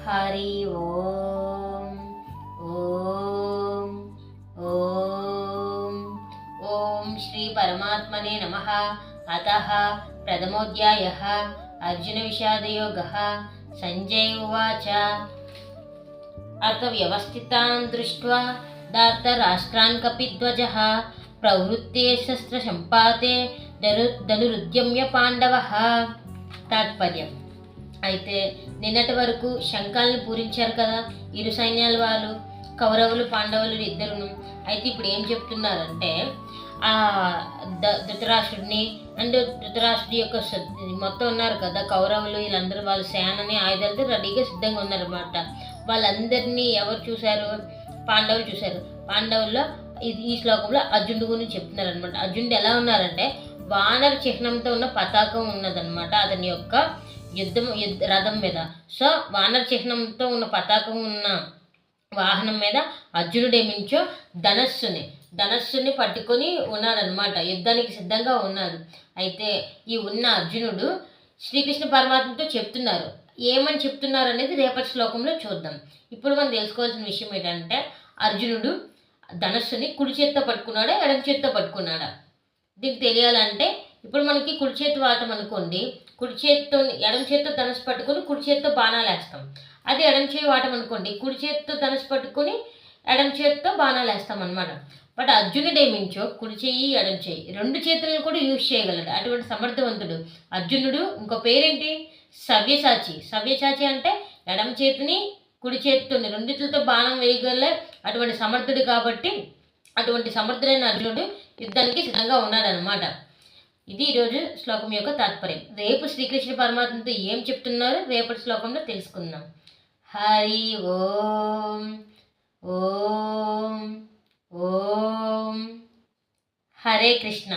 హరి ఓం ఓం ఓం ఓం శ్రీ పరమాత్మనే నమః. అతః ప్రథమోధ్యాయః అర్జున విషాదయోగః. సంజయ్ ఉవాచ అర్థవ్యవస్థితాన్ దృష్ట్వా ధార్తరాష్ట్రాన్ కపిధ్వజః ప్రవృత్తే శస్త్రసంపాతే ధనురుద్యమ్య పాండవః. తాత్పర్యం: అయితే నిన్నటి వరకు శంఖాలను పూరించారు కదా ఇరు సైన్యాల వాళ్ళు, కౌరవులు పాండవులు ఇద్దరును. అయితే ఇప్పుడు ఏం చెప్తున్నారంటే ఆ ధృతరాష్ట్రుడిని అండ్ ధృతరాష్ట్రుడి యొక్క మొత్తం ఉన్నారు కదా కౌరవులు, వీళ్ళందరూ వాళ్ళ సేనని ఆయుధాలతో రెడీగా సిద్ధంగా ఉన్నారన్నమాట. వాళ్ళందరినీ ఎవరు చూశారు? పాండవులు చూశారు. పాండవుల్లో ఈ శ్లోకంలో అర్జునుడి గురించి చెప్తున్నారు అనమాట. అర్జునుడు ఎలా ఉన్నారంటే వానర చిహ్నంతో ఉన్న పతాకం ఉన్నదన్నమాట అతని యొక్క రథం మీద. సో వానర చిహ్నంతో ఉన్న పతాకం ఉన్న వాహనం మీద అర్జునుడేమించో ధనస్సుని పట్టుకొని ఉన్నాడనమాట. యుద్ధానికి సిద్ధంగా ఉన్నాడు. అయితే ఈ ఉన్న అర్జునుడు శ్రీకృష్ణ పరమాత్మతో చెప్తున్నారు. ఏమని చెప్తున్నారు అనేది రేపటి శ్లోకంలో చూద్దాం. ఇప్పుడు మనం తెలుసుకోవాల్సిన విషయం ఏంటంటే అర్జునుడు ధనస్సుని కుడి చేత్తో పట్టుకున్నాడా ఎడమ చేత్తో పట్టుకున్నాడా? దీనికి తెలియాలంటే ఇప్పుడు మనకి కుడి చేతి వాటం అనుకోండి, కుడి చేత్తో ఎడమ చేత్తో ధనుసు పట్టుకొని కుడి చేత్తో బాణాలు వేస్తాం. అదే ఎడమ చేయి వాటం అనుకోండి, కుడి చేత్తో ధనుసు పట్టుకొని ఎడమ చేత్తో బాణాలు వేస్తాం అనమాట. బట్ అర్జునుడు ఏమించో కుడి చేయి ఎడమ చేయి రెండు చేతులను కూడా యూజ్ చేయగలడు. అటువంటి సమర్థవంతుడు అర్జునుడు. ఇంకో పేరేంటి? సవ్యసాచి అంటే ఎడమ చేతిని కుడి చేతితో రెండిట్లతో బాణం వేయగల అటువంటి సమర్థుడు. కాబట్టి అటువంటి సమర్థుడైన అర్జునుడు యుద్ధానికి సిద్ధంగా ఉన్నాడనమాట. ఇది ఈరోజు శ్లోకం యొక్క తాత్పర్యం. రేపు శ్రీకృష్ణ పరమాత్మతో ఏం చెప్తున్నారో రేపటి శ్లోకంలో తెలుసుకుందాం. హరి ఓం ఓం ఓం. హరే కృష్ణ.